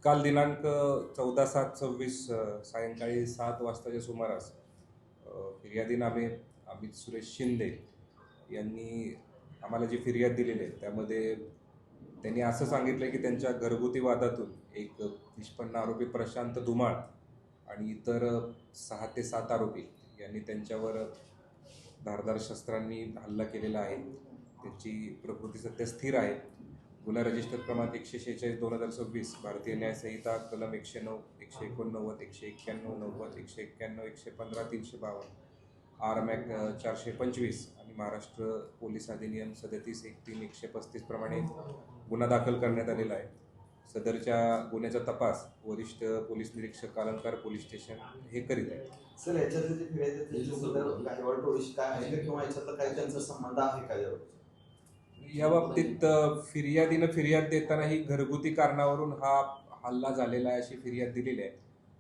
काल दिनांक 14/7/26 सायंकाळी 7 वाजताच्या सुमारास फिर्यादीनामे अमित सुरेश शिंदे यांनी आम्हाला जी फिर्याद दिलेली आहे त्यामध्ये त्यांनी असं सांगितलं की त्यांच्या घरगुती वादातून एक निष्पन्न आरोपी प्रशांत धुमाळ आणि इतर 6 ते 7 आरोपी यांनी त्यांच्यावर धारदार शस्त्रांनी हल्ला केलेला आहे. त्यांची प्रकृती सध्या स्थिर आहे. गुन्हा रजिस्टर क्रमांक 146/2026 भारतीय न्याय संहिता कलम 109, 189, 191, 90, 191, 115, 352, आरमॅक 425 आणि महाराष्ट्र पोलीस अधिनियम 37(1)(3) 135 प्रमाणे गुन्हा दाखल करण्यात आलेला आहे. सदरच्या गुन्ह्याचा तपास वरिष्ठ पोलीस निरीक्षक अलंकार पोलीस स्टेशन हे करीत आहेत. सर, याच्यातले जे फिर्यादी आहेत त्याच्यासोबत गायकवाड टोळीशी काय आहे का किंवा याच्यातला काही त्यांचा संबंध आहे का? या बाबतीत फिर्यादीनं फिर्याद देताना ही घरगुती कारणावरून हा हल्ला झालेला आहे अशी फिर्याद दिलेली आहे.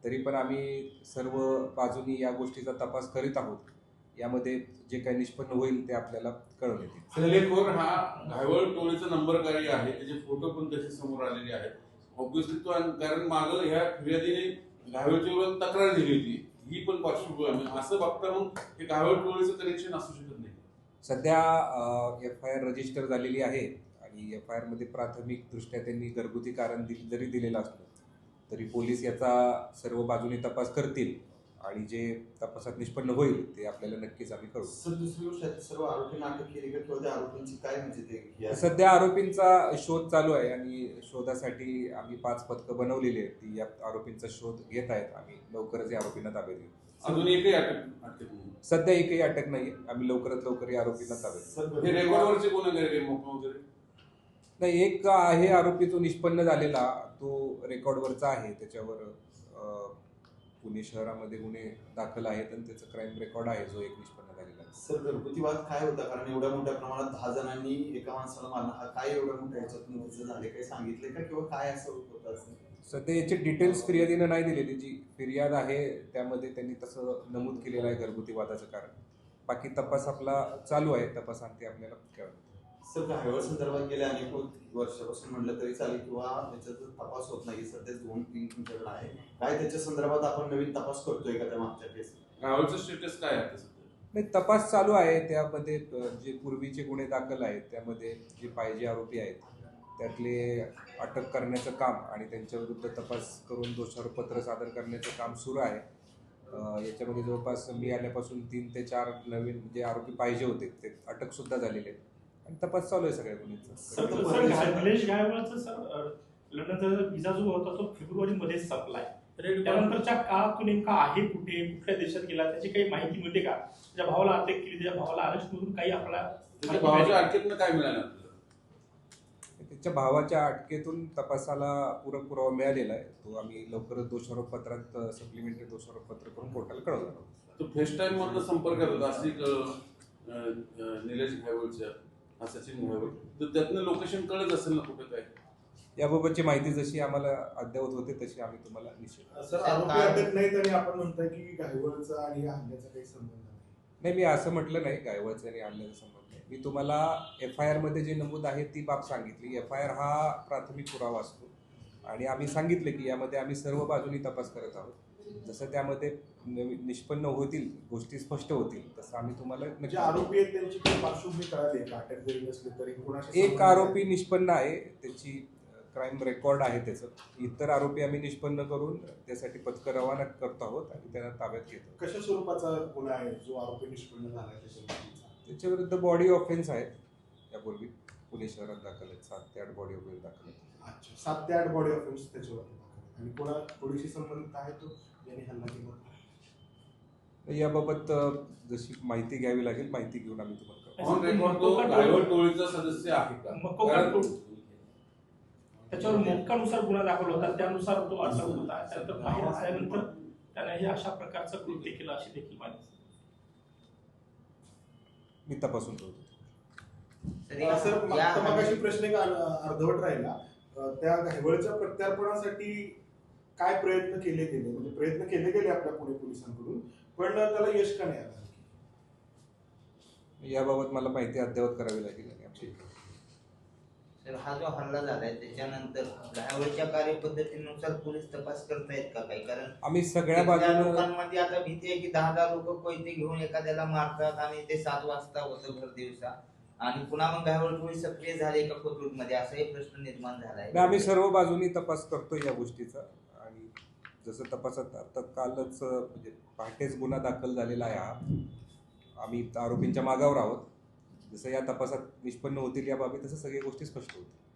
तरी पण आम्ही सर्व बाजूनी या गोष्टीचा तपास करीत आहोत. यामध्ये जे काही निष्पन्न होईल ते आपल्याला कळवण्यात येईल. हल्लेखोर हा घायवळ टोळीचा नंबरकारी आहे, त्याचे फोटो पण त्याचे समोर आलेले आहेत. ऑब्व्हियसली तो, कारण मागं ह्या फिर्यादीने घायवळच्या विरोधात तक्रार दिली होती, ही पण पार्श्वभूमी असं बघता मग हे घायवळ टोळीचं कनेक्शन असू शकत नाही. सध्या FIR रजिस्टर झालेली आहे आणि FIR मध्ये प्राथमिक दृष्ट्या त्यांनी घरगुती कारण जरी दिलेलं असलं तरी पोलीस याचा सर्व बाजूने तपास करतील आणि जे तपासात निष्पन्न होईल ते आपल्याला नक्कीच आम्ही करू. सर, दुसरी गोष्ट सर्व आरोपींना अटक केली का किंवा त्या आरोपींची काय म्हणजे ते सध्या आरोपींचा शोध चालू आहे आणि शोधासाठी आम्ही 5 पथकं बनवलेली आहेत. ती या आरोपींचा शोध घेत आहेत. आम्ही लवकरच या आरोपींना ताब्यात घेऊ. अजून एकही अटक सध्या एकही अटक नाहीये. आम्ही लवकरात लवकर या आरोपींना ताब्यात हे रेकॉर्डवरचे गुन्हेगार वगैरे नाही. एक आहे आरोपी जो निष्पन्न झालेला, तो रेकॉर्डवरचा आहे. त्याच्यावर पुणे शहरामध्ये गुन्हे दाखल आहेत आणि त्याचं क्राईम रेकॉर्ड आहे जो एक निष्पन्न झालेला आहे. सर, घरगुती वाद काय होता? कारण एवढ्या मोठ्या प्रमाणात 10 जणांनी एका माणसाला मारणं हा काय एवढ्या मोठ्या ह्याच्यातून त्याचं झाले, काही सांगितले का किंवा काय असं होतं? असं सध्या याची डिटेल्स फिर्यादीनं नाही दिलेली. जी फिर्याद आहे त्यामध्ये त्यांनी तसं नमूद केलेलं आहे घरगुती वादाचं कारण. बाकी तपास आपला चालू आहे. तपासांती आपल्याला कळवलं. सर, घायवळ संदर्भात गेल्या अनेक वर्षापासून म्हटलं तरी चालेल किंवा त्याचा तपास होत नाही, सध्या 2-3 तुमच्याकडे आहे काय त्याच्या संदर्भात आपण नवीन तपास करतोय का त्या मागच्या केस? घायवळचं स्टेटस काय आहे? नाही, तपास चालू आहे. त्यामध्ये जे पूर्वीचे गुन्हे दाखल आहेत त्यामध्ये जे पाहिजे आरोपी आहेत त्यातले अटक करण्याचं काम आणि त्यांच्या विरुद्ध तपास करून दोषारोपपत्र सादर करण्याचं काम सुरू आहे. याच्यामध्ये जवळपास मी आल्यापासून 3 ते 4 नवीन जे आरोपी पाहिजे होते ते अटक सुद्धा झालेले आहेत आणि तपास चालू आहे सगळ्या गुन्ह्यांचा. निलेश घायवळचा सर लंडनचा विजा जो होता तो फेब्रुवारीमध्ये संपलाय. त्यानंतरच्या काळात तो नेमका आहे कुठे, कुठल्या देशात गेला, त्याची काही माहिती मिळते का? त्याच्या भावाला अटक केली, त्याच्या भावाला अरेस्ट करून काही आपल्याला भावाच्या अटकेतनं काय मिळालं? त्याच्या भावाच्या अटकेतून तपासाला पूरक पुरावा मिळालेला आहे. तो आम्ही लवकरच दोषारोपपत्रात सप्लिमेंटरी दोषारोपपत्र करून कोर्टाला कळवणार आहोत. तो फेस टाइम मधनं संपर्कात होता अशी निलेश घायवळच्या सचिन घायवळ, तर त्यातनं लोकेशन कळत असेल ना कुठे काय? याबाबतची माहिती जशी आम्हाला अद्ययावत होते तशी आम्ही तुम्हाला निश्चित. सर, आरोपी अटक नाही तरी आपण म्हणताय की घायवळचा आणि हल्ल्याचा काही संबंध नाही. मी असं म्हटलं नाही घायवळचा आणि हल्ल्याचा संबंध नाही. मी तुम्हाला FIR मध्ये जे नमूद आहे ती बाब सांगितली. FIR हा प्राथमिक पुरावा असतो आणि आम्ही सांगितलं की यामध्ये आम्ही सर्व बाजूनी तपास करत आहोत. जसं त्यामध्ये निष्पन्न होतील गोष्टी स्पष्ट होतील तसं आम्ही तुम्हाला जे आरोपी आहेत त्यांची काही पार्श्वभूमी कळाली आहे का? अटक जरी नसली तरी कोणाशी एक आरोपी निष्पन्न आहे, त्याची क्राईम रेकॉर्ड आहे त्याचं. इतर आरोपी आम्ही निष्पन्न करून त्यासाठी पथकं रवाना करतो आहोत आणि त्यांना ताब्यात घेतो. कशा स्वरूपाचा गुन्हा आहे जो आरोपी निष्पन्न झाला त्याच्या विरुद्ध बॉडी ऑफेन्स आहेत. यापूर्वी पुणे शहरात दाखल आहेत 7 ते 8 बॉडी ऑफेन्स दाखल आहेत. अच्छा, 7 ते 8 बॉडी ऑफेन्स त्याच्यावरती आणि पोलिसी संबंधित आहे तो यांनी हल्ला केला. याबाबत जशी माहिती घ्यावी लागेल, माहिती घेऊन आम्ही तुम्हाला ऑन रेकॉर्ड तो घायवळ टोळीचा सदस्य आहे का? त्याच्यावर मोक्कानुसार गुन्हा दाखल होता, त्यानुसार तो अटक होता. त्यानंतर बाहेर आल्यानंतर त्याने हे अशा प्रकारचं कृत्य केलं अशी देखील माहिती मी तपासून ठेवतो. सर, मगाशी प्रश्न एक अर्धवट राहिला. त्या घायवळच्या प्रत्यार्पणासाठी काय प्रयत्न केले गेले, म्हणजे प्रयत्न केले गेले आपल्या पुणे पोलिसांकडून, पण त्याला यश का नाही आलं? याबाबत मला माहिती अद्ययावत करावी लागेल आणि आमची तर हा जो हल्ला झालाय त्याच्यानंतर घायवळच्या कार्यपद्धतीनुसार पोलीस तपास करतायत का काही? कारण आम्ही सगळ्या त्या बाजूनं लोकांमध्ये आता भीती आहे की 10,000 लोक कोयते घेऊन एखाद्याला मारतात आणि ते 7 वाजता होतं भर दिवसा आणि पुन्हा मग घायवळ पोलीस सक्रिय झाले का कोथरूडमध्ये असाही प्रश्न निर्माण झालाय. आम्ही सर्व बाजूनी तपास करतोय या गोष्टीचा. आणि जसं तपासात आता कालच म्हणजे पहाटेच गुन्हा दाखल झालेला आहे हा. आम्ही आरोपींच्या मागावर आहोत. जसं या तपासात निष्पन्न होतील या बाबी तसं सगळ्या गोष्टी स्पष्ट होतील.